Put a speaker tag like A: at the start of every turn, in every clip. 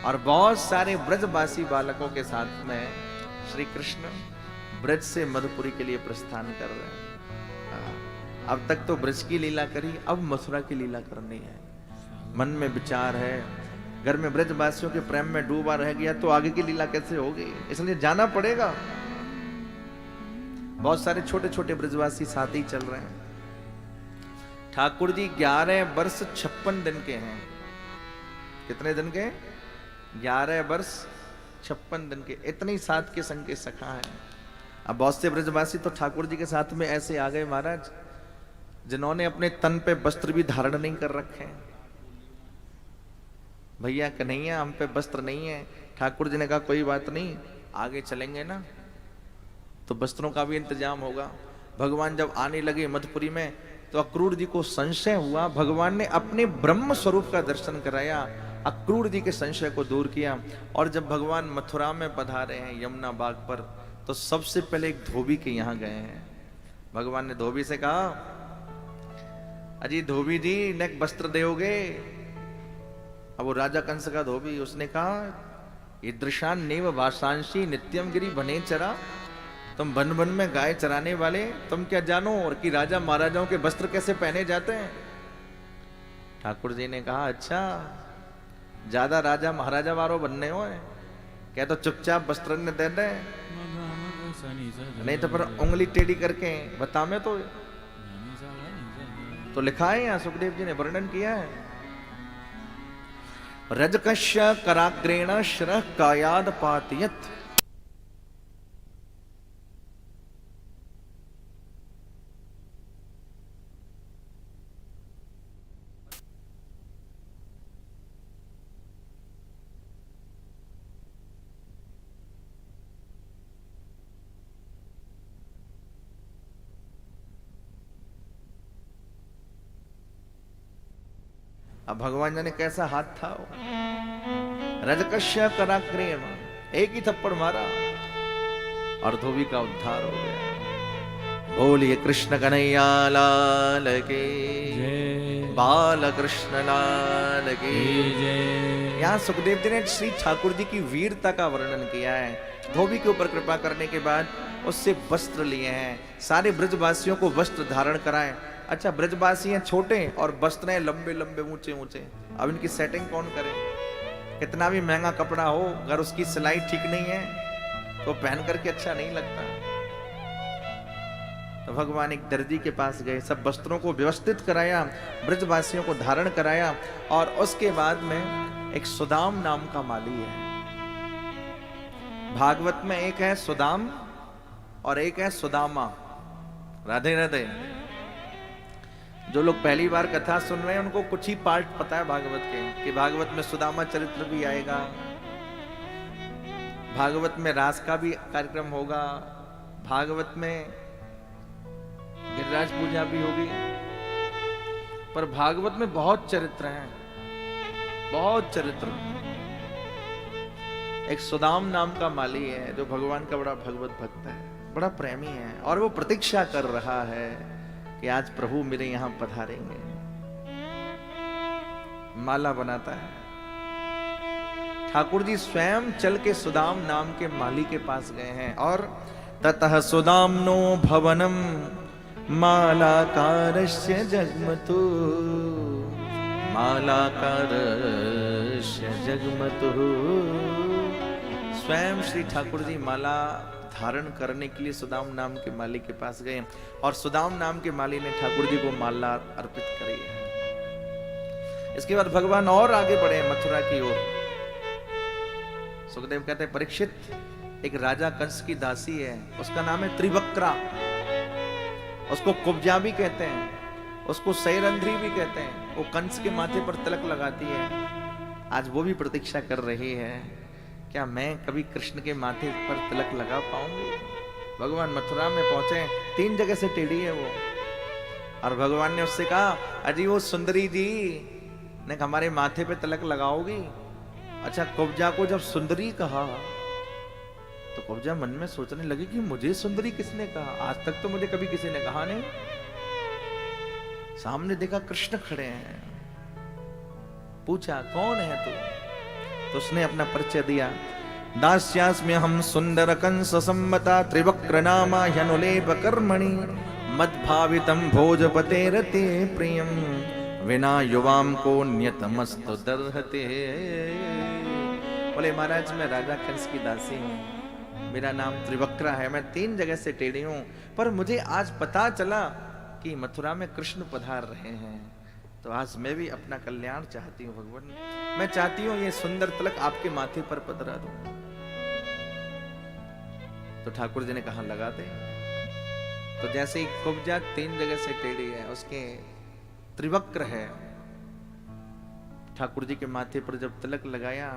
A: और बहुत सारे ब्रजवासी बालकों के साथ में श्री कृष्ण ब्रज से मधुपुरी के लिए प्रस्थान कर रहे हैं। अब तक तो ब्रज की लीला करी, अब मथुरा की लीला करनी है। मन में विचार है, घर में ब्रजवासियों के प्रेम में डूबा रह गया तो आगे की लीला कैसे होगी, इसलिए जाना पड़ेगा। बहुत सारे छोटे छोटे ब्रजवासी साथ ही चल रहे हैं। ठाकुर जी 11 वर्ष 56 दिन के हैं। कितने दिन के? 11 वर्ष 56 दिन के। इतने ही साथ के संग के सखा है। अब बहुत से ब्रजवासी तो ठाकुर जी के साथ में ऐसे आ गए महाराज, जिन्होंने अपने तन पे वस्त्र भी धारण नहीं कर रखे हैं। भैया कन्हैया हम पे वस्त्र नहीं है। ठाकुर जी ने कहा कोई बात नहीं, आगे चलेंगे ना तो वस्त्रों का भी इंतजाम होगा। भगवान जब आने लगे मधुपुरी में तो अक्रूर जी को संशय हुआ। भगवान ने अपने ब्रह्म स्वरूप का दर्शन कराया, अक्रूर जी के संशय को दूर किया। और जब भगवान मथुरा में पधारे हैं यमुना बाग पर, तो सबसे पहले एक धोबी के यहाँ गए हैं। भगवान ने धोबी से कहा, अजी धोबी जी नेक वस्त्र दोगे? अब वो राजा कंस का धोबी, उसने कहा ईदृशान नेव भाषांशी नित्यम गिरी बने चरा। तुम वन वन में गाय चराने वाले, तुम क्या जानो और कि राजा महाराजाओं के वस्त्र कैसे पहने जाते हैं? ठाकुर जी ने कहा अच्छा, ज्यादा राजा महाराजा वारो बनने हो, क्या तो चुपचाप वस्त्र ने दे दे, नहीं तो पर उंगली टेढ़ी करके बता में तो लिखा है यहाँ, सुखदेव जी ने वर्णन किया है। रजकश्य कराग्रेण श्रः कायाद पातयत्। अब भगवान जाने कैसा हाथ था वो। रजकश्य कराग्रेण, एक ही थप्पड़ मारा और धोबी का उद्धार हो गया। बोलिए कृष्ण कन्हैया लाल के, बाल कृष्ण लाल के। यहाँ सुखदेव जी ने श्री ठाकुर जी की वीरता का वर्णन किया है। धोबी के ऊपर कृपा करने के बाद उससे वस्त्र लिए हैं, सारे ब्रजवासियों को वस्त्र धारण कराएं। अच्छा, ब्रजवासी हैं छोटे और वस्त्र हैं लंबे लंबे ऊंचे ऊंचे। अब इनकी सेटिंग कौन करे? कितना भी महंगा कपड़ा हो, अगर उसकी सिलाई ठीक नहीं है तो पहन करके अच्छा नहीं लगता। तो भगवान एक दर्जी के पास गए, सब वस्त्रों को व्यवस्थित कराया, ब्रजवासियों को धारण कराया। और उसके बाद में एक सुदाम नाम का माली है। भागवत में एक है सुदाम और एक है सुदामा। राधे राधे। जो लोग पहली बार कथा सुन रहे हैं उनको कुछ ही पार्ट पता है भागवत के, कि भागवत में सुदामा चरित्र भी आएगा, भागवत में रास का भी कार्यक्रम होगा, भागवत में गिरिराज पूजा भी होगी। पर भागवत में बहुत चरित्र हैं, बहुत चरित्र। एक सुदाम नाम का माली है जो भगवान का बड़ा भगवत भक्त है, बड़ा प्रेमी है, और वो प्रतीक्षा कर रहा है कि आज प्रभु मेरे यहां पधारेंगे। माला बनाता है। ठाकुर जी स्वयं चल के सुदाम नाम के माली के पास गए हैं। और ततः सुदाम्नो भवनम मालाकारस्य जगमतु, मालाकारस्य जगमतु। स्वयं श्री ठाकुर जी माला धारण करने के लिए सुदाम नाम के माली के पास गए, और सुदाम नाम के माली ने ठाकुर जी को माला अर्पित करी है। इसके बाद भगवान और आगे बढ़े मथुरा की ओर। सुखदेव कहते हैं परीक्षित, एक राजा कंस की दासी है, उसका नाम है त्रिवक्रा। उसको कुब्जा भी कहते हैं, उसको सैरंध्री भी कहते हैं। वो कंस के माथे पर तिलक लगाती है। आज वो भी प्रतीक्षा कर रही है, क्या मैं कभी कृष्ण के माथे पर तिलक लगा पाऊंगी? भगवान मथुरा में पहुंचे, 3 जगह से टेढ़ी है वो, और भगवान ने उससे कहा अजी वो सुंदरी जी ने हमारे माथे पे तिलक लगाओगी? अच्छा, कुब्जा को जब सुंदरी कहा तो कुब्जा मन में सोचने लगी कि मुझे सुंदरी किसने कहा? आज तक तो मुझे कभी किसी ने कहा नहीं। सामने देखा कृष्ण खड़े हैं, पूछा कौन है तू? तो उसने अपना परिचय दिया, दास्यास्म्य हम सुंदर कंस सम्मता त्रिवक्र नामा ह्यनुलेप कर्मणि मद्भावितम भोजपते रते प्रियम विना युवाम को न्यतमस्तु दर्हते। बोले महाराज मैं राजा कंस की दासी हूँ, मेरा नाम त्रिवक्रा है, मैं 3 जगह से टेढ़ी हूँ, पर मुझे आज पता चला कि मथुरा में कृष्ण पधार रहे हैं, तो आज मैं भी अपना कल्याण चाहती हूँ भगवान, मैं चाहती हूँ ये सुंदर तिलक आपके माथे पर पधरा दूं। तो ठाकुर जी ने कहा लगा दे। तो जैसे ही कुब्जा 3 जगह से टेढ़ी है, उसके त्रिवक्र है, ठाकुर जी के माथे पर जब तिलक लगाया,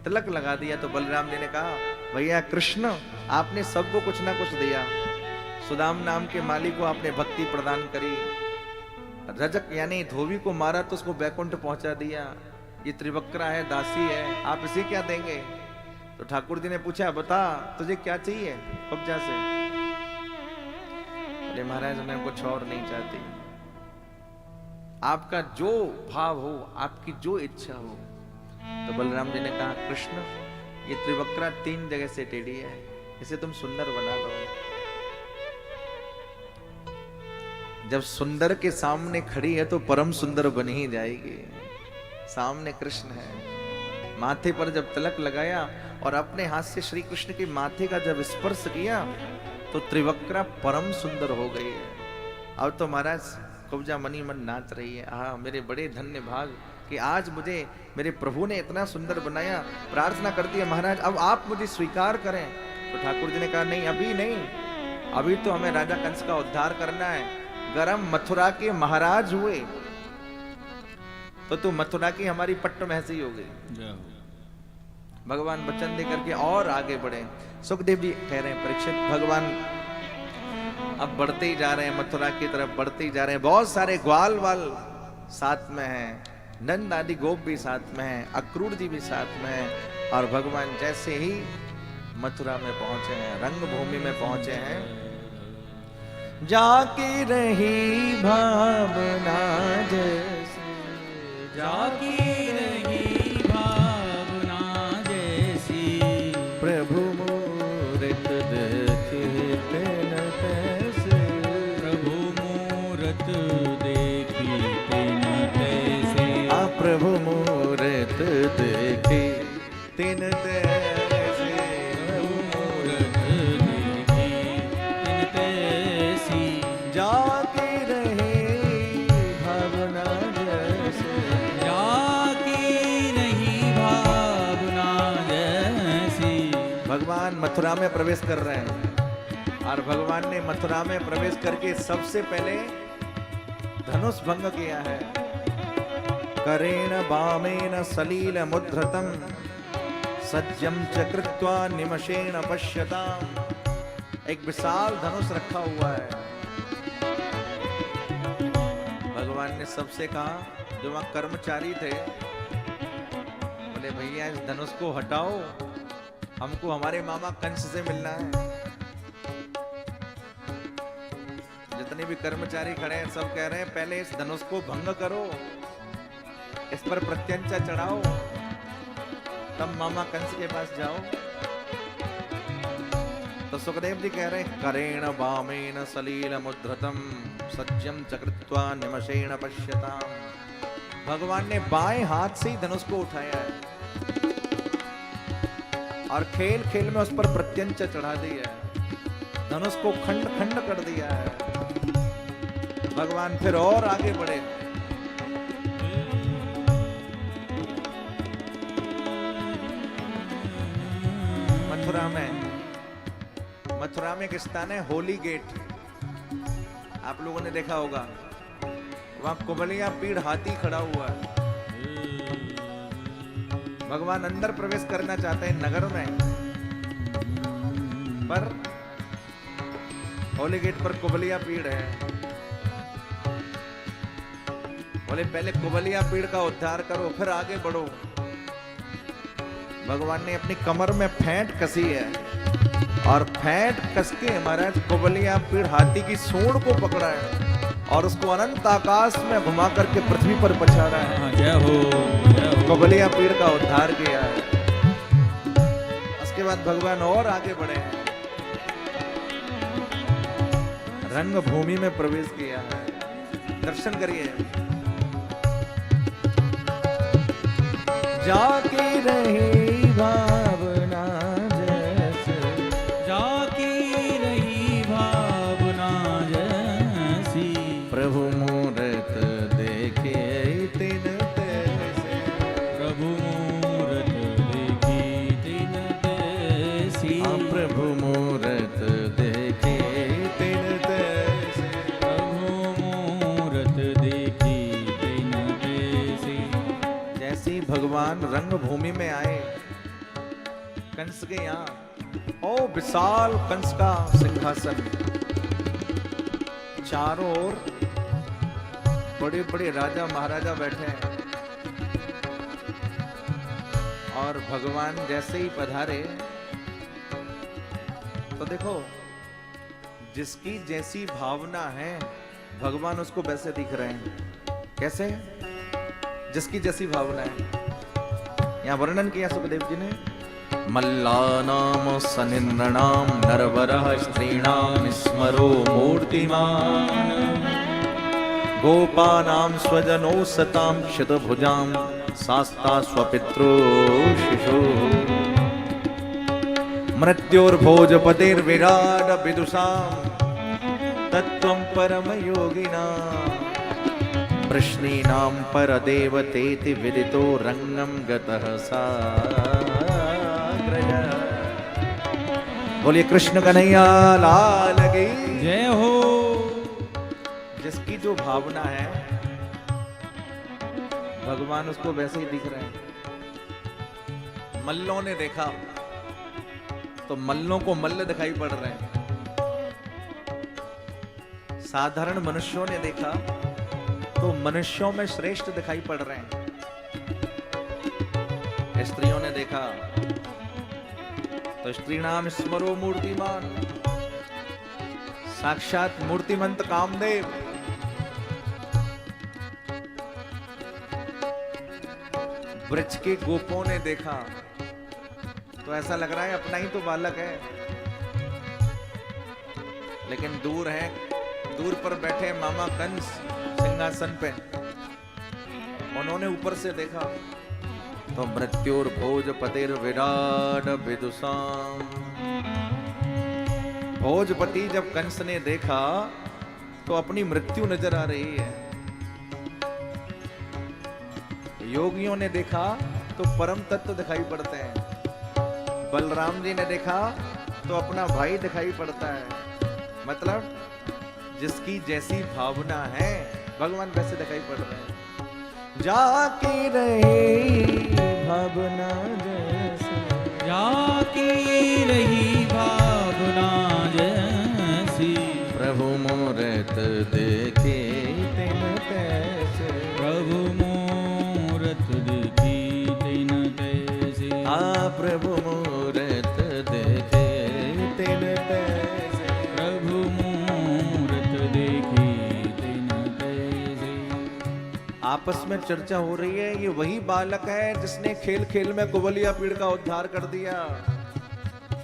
A: तिलक लगा दिया, तो बलराम जी ने कहा भैया कृष्ण आपने सबको कुछ ना कुछ दिया, सुदाम नाम के माली को आपने भक्ति प्रदान करी, रजक यानी धोबी को मारा तो उसको बैकुंठ पहुंचा दिया, ये त्रिवक्रा है, दासी है, आप इसे क्या देंगे? तो ठाकुर जी ने पूछा बता तुझे क्या चाहिए कुब्जा से? अरे महाराज मैं कुछ और नहीं चाहती, आपका जो भाव हो, आपकी जो इच्छा हो। तो बलराम जी ने कहा कृष्ण ये त्रिवक्रा 3 जगह से टेढ़ी है, इसे तुम सुंदर बना दो। जब सुंदर के सामने खड़ी है तो परम सुंदर बन ही जाएगी। सामने कृष्ण है, माथे पर जब तिलक लगाया और अपने हाथ से श्री कृष्ण के माथे का जब स्पर्श किया तो त्रिवक्रा परम सुंदर हो गई है। अब तो महाराज कुब्जा मनी मन नाच रही है, हाँ मेरे बड़े धन्य भाग कि आज मुझे मेरे प्रभु ने इतना सुंदर बनाया। प्रार्थना करती है महाराज अब आप मुझे स्वीकार करें। तो ठाकुर जी ने कहा नहीं अभी नहीं, अभी तो हमें राजा कंस का उद्धार करना है। गरम मथुरा के महाराज हुए तो तू मथुरा की हमारी पट्ट महसी हो गई। भगवान वचन दे करके और आगे बढ़े। सुखदेव जी कह रहे हैं परीक्षित भगवान अब बढ़ते ही जा रहे हैं, मथुरा की तरफ बढ़ते ही जा रहे हैं। बहुत सारे ग्वाल वाल साथ में हैं, नंद आदि गोप भी साथ में हैं, अक्रूर जी भी साथ में हैं। और भगवान जैसे ही मथुरा में पहुंचे हैं, रंगभूमि में पहुंचे हैं, जाकी रही भावना जैसे,
B: जाकी रही भावना जैसी,
A: प्रभु मूरत देखे तेन तैसे,
B: प्रभु मूरत देखी तेन तैसे,
A: प्रभु मूरत देखे तेन तैसे,
B: प्रभु मूरत देखी तेन तैसी,
A: जाके रहे भावना जैसे,
B: जाकी रही भावना जैसी।
A: भगवान मथुरा में प्रवेश कर रहे हैं और भगवान ने मथुरा में प्रवेश करके सबसे पहले धनुष भंग किया है। करेण बामेन सलील मुद्रतम सज्जम च कृत्वा निमशेन पश्यताम। एक विशाल धनुष रखा हुआ है। भगवान ने सबसे कहा जो वहां कर्मचारी थे, बोले भैया इस धनुष को हटाओ, हमको हमारे मामा कंस से मिलना है। जितने भी कर्मचारी खड़े हैं सब कह रहे हैं पहले इस धनुष को भंग करो, इस पर प्रत्यंचा चढ़ाओ, तब मामा कंस के पास जाओ। तो सुखदेव जी कह रहे हैं करेण वामेन सलील मुद्रतम सज्जम चकृत्वा निमशेन पश्यताम। भगवान ने बाएं हाथ से ही धनुष को उठाया है और खेल खेल में उस पर प्रत्यंचा चढ़ा दिया है, धनुष को खंड खंड कर दिया है। भगवान फिर और आगे बढ़े। मथुरा में एक स्थान है होली गेट, आप लोगों ने देखा होगा। वहां कुबलिया पीड़ हाथी खड़ा हुआ है। भगवान अंदर प्रवेश करना चाहते हैं नगर में, पर होली गेट पर कुबलिया पीड़ है। बोले पहले कुबलिया पीड़ का उद्धार करो फिर आगे बढ़ो। भगवान ने अपनी कमर में फेंट कसी है और फेंट कस के महाराज कुबलिया पीड़ हाथी की सूंड को पकड़ा है और उसको अनंत आकाश में घुमा करके पृथ्वी पर पछाड़ा है।
B: जय हो जय हो।
A: कबलिया पीड़ का उद्धार किया है। उसके बाद भगवान और आगे बढ़े हैं, रंग भूमि में प्रवेश किया है। दर्शन करिए। जाके रही भावना जैसे,
B: जाकी रही भावना जैसी,
A: प्रभु मूरत देखे तिन तैसे,
B: प्रभु मूरत देखी तिन तैसी,
A: प्रभु मूरत देखे तिन तैसे,
B: प्रभु मूरत देखी तिन तैसी।
A: जैसे भगवान रंग भूमि में आए कंस के यहाँ, ओ विशाल कंस का सिंहासन, चारों ओर बड़े बड़े राजा महाराजा बैठे हैं। और भगवान जैसे ही पधारे तो देखो, जिसकी जैसी भावना है भगवान उसको वैसे दिख रहे हैं। कैसे? जिसकी जैसी भावना है। यहां वर्णन किया सुखदेव जी ने, मल्लानाम सनिन्द्रणाम नरवरः स्त्रीणाम स्मरो मूर्तिमान, गोपानां स्वजनो सतां क्षतभुजां शास्ता स्वपित्रो शिशु, मृत्योर्भोजपतिर्विराट विदुषां तत्त्वं परमयोगिनां, वृष्णीनां परदेवतेति विदितो रंगं गतः साग्रज। बोलिए कृष्ण कन्हैया लाल की
B: जय हो।
A: जिसकी जो भावना है भगवान उसको वैसे ही दिख रहे हैं। मल्लों ने देखा तो मल्लों को मल्ल दिखाई पड़ रहे हैं। साधारण मनुष्यों ने देखा तो मनुष्यों में श्रेष्ठ दिखाई पड़ रहे हैं। स्त्रियों ने देखा तो स्त्रीणाम स्मरो मूर्तिमान, साक्षात मूर्तिमंत कामदेव। वृक्ष के गोपों ने देखा तो ऐसा लग रहा है अपना ही तो बालक है, लेकिन दूर है, दूर पर बैठे मामा कंस सिंहासन पे, उन्होंने ऊपर से देखा तो मृत्युर्भोजपतिर्विराट विदुषां। भोजपति जब कंस ने देखा तो अपनी मृत्यु नजर आ रही है। योगियों ने देखा तो परम तत्व दिखाई पड़ते हैं। बलराम जी ने देखा तो अपना भाई दिखाई पड़ता है। मतलब जिसकी जैसी भावना है भगवान वैसे दिखाई पड़ रहे हैं। जाके रहे भावना जैसे,
B: जाकी रही भावना जैसी,
A: प्रभु मूरत देखे तिन तैसे,
B: प्रभु मूरत देखी तिन तैसी,
A: प्रभु मूरत देखे तिन तैसे,
B: प्रभु मूरत देखी तिन तैसी।
A: आपस में चर्चा हो रही है, ये वही बालक है जिसने खेल खेल में कुबलिया पीड़ का उद्धार कर दिया।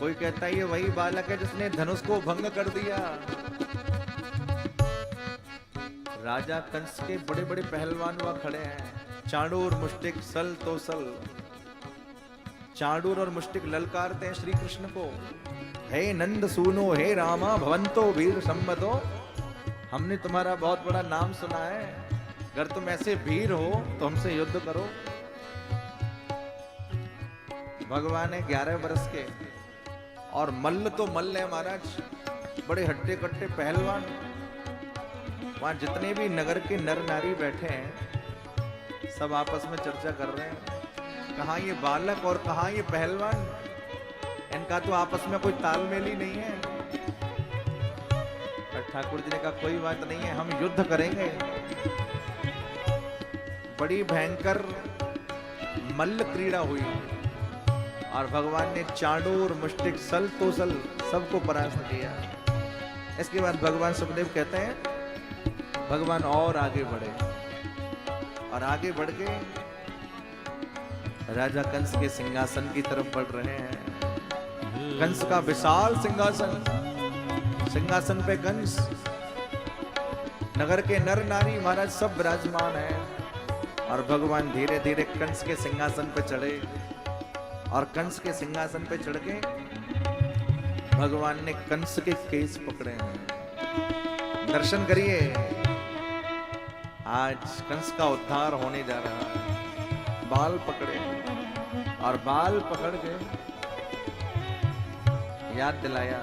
A: कोई कहता है ये वही बालक है जिसने धनुष को भंग कर दिया। राजा कंस के बड़े बड़े पहलवान वहां खड़े हैं, चांडूर मुष्टिक सल तो सल। चांडूर और मुष्टिक ललकारते हैं श्री कृष्ण को, हे नंद सूनो हे रामा भवंतो वीर सम्मतो। हमने तुम्हारा बहुत बड़ा नाम सुना है, अगर तुम ऐसे वीर हो तो हमसे युद्ध करो। भगवान है 11 वर्ष के और मल्ल तो मल्ल है महाराज, बड़े हट्टे कट्टे पहलवान। वहां जितने भी नगर के नर नारी बैठे हैं सब आपस में चर्चा कर रहे हैं, कहाँ ये बालक और कहाँ ये पहलवान, इनका तो आपस में कोई तालमेल ही नहीं है। ठाकुर जी ने कहा कोई बात नहीं है, हम युद्ध करेंगे। बड़ी भयंकर मल्ल क्रीड़ा हुई और भगवान ने चांडूर मुष्टिक सल तोसल सबको परास्त किया। इसके बाद भगवान सुखदेव कहते हैं भगवान और आगे बढ़े और आगे बढ़ के राजा कंस के सिंहासन की तरफ बढ़ रहे हैं। कंस का विशाल सिंहासन, सिंहासन पे कंस, नगर के नर नारी महाराज सब विराजमान हैं और भगवान धीरे धीरे कंस के सिंहासन पे चढ़े और कंस के सिंहासन पे चढ़ के भगवान ने कंस के केस पकड़े हैं। दर्शन करिए, आज कंस का उद्धार होने जा रहा है। बाल पकड़े और बाल पकड़ के याद दिलाया,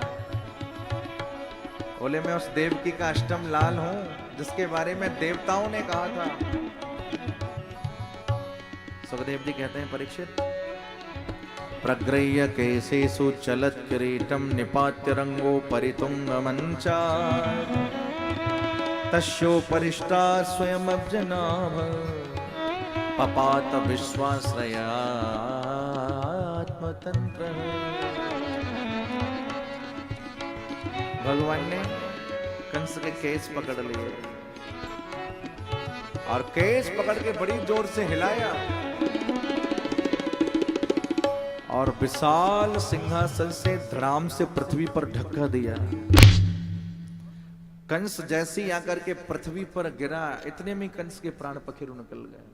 A: बोले मैं उस देवकी का अष्टम लाल हूं जिसके बारे में देवताओं ने कहा था। सुखदेव जी कहते हैं, परीक्षित, प्रग्रह्य केशेषु चलत किरीटम निपात्य रंगो परितुंग मंचा तस्योपरिष्टा स्वयं अब्जनाभ पपात विश्वाश्रयात्मतंत्र। भगवान ने कंस के केस पकड़ लिए और केस पकड़ के बड़ी जोर से हिलाया और विशाल सिंहासन से धड़ाम से पृथ्वी पर धक्का दिया। कंस जैसे ही आकर के पृथ्वी पर गिरा, इतने में कंस के प्राण पखेरु निकल गए।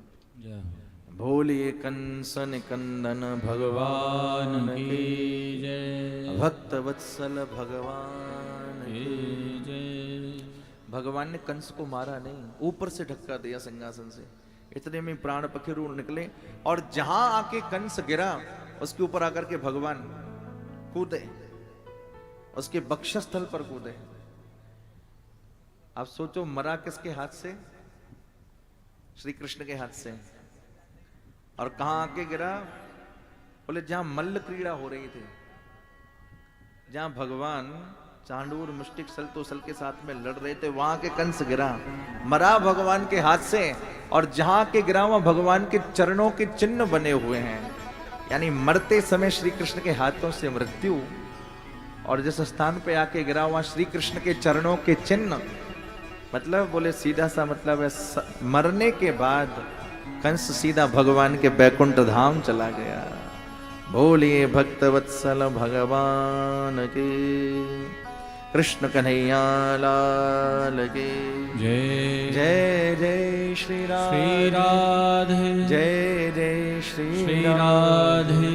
A: भोलिए कंस निकंदन भगवान की जय, भक्त वत्सल भगवान की जय। भगवान ने कंस को मारा नहीं, ऊपर से धक्का दिया सिंहासन से, इतने में प्राण पखेरु निकले और जहां आके कंस गिरा उसके ऊपर आकर के भगवान कूदे, उसके बक्षस्थल पर कूदे। आप सोचो, मरा किसके हाथ से? श्री कृष्ण के हाथ से। और कहां आके गिरा? बोले जहां मल्ल क्रीड़ा हो रही थी, जहां भगवान चांडूर मुष्टिक सलतोसल के साथ में लड़ रहे थे, वहां के कंस गिरा, मरा भगवान के हाथ से। और जहां के गिरा वहां भगवान के चरणों के चिन्ह बने हुए हैं, यानी मरते समय श्री कृष्ण के हाथों से मृत्यु, और जिस स्थान पे आके गिरा वहां श्री कृष्ण के चरणों के चिन्ह। मतलब बोले सीधा सा मतलब है, मरने के बाद कंस सीधा भगवान के बैकुंठ धाम चला गया। बोलिए भक्त वत्सल भगवान की, कृष्ण कन्हैया लाल की
B: जय
A: जय जय श्री
B: राधे,
A: जय जय
B: श्री राधे,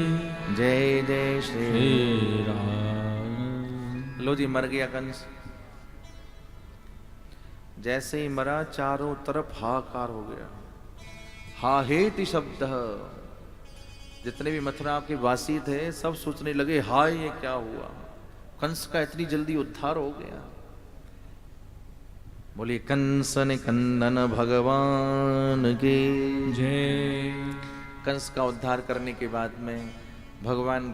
A: जय जय
B: श्री राधे।
A: लो जी, मर गया कंस। जैसे ही मरा चारों तरफ हाहाकार हो गया, हा हेति शब्द। जितने भी मथुरा के वासी थे सब सोचने लगे, हाय ये क्या हुआ, कंस का इतनी जल्दी उद्धार हो गया। बोलिए कंस निकंदन भगवान की
B: जय।
A: कंस का उद्धार करने के बाद में भगवान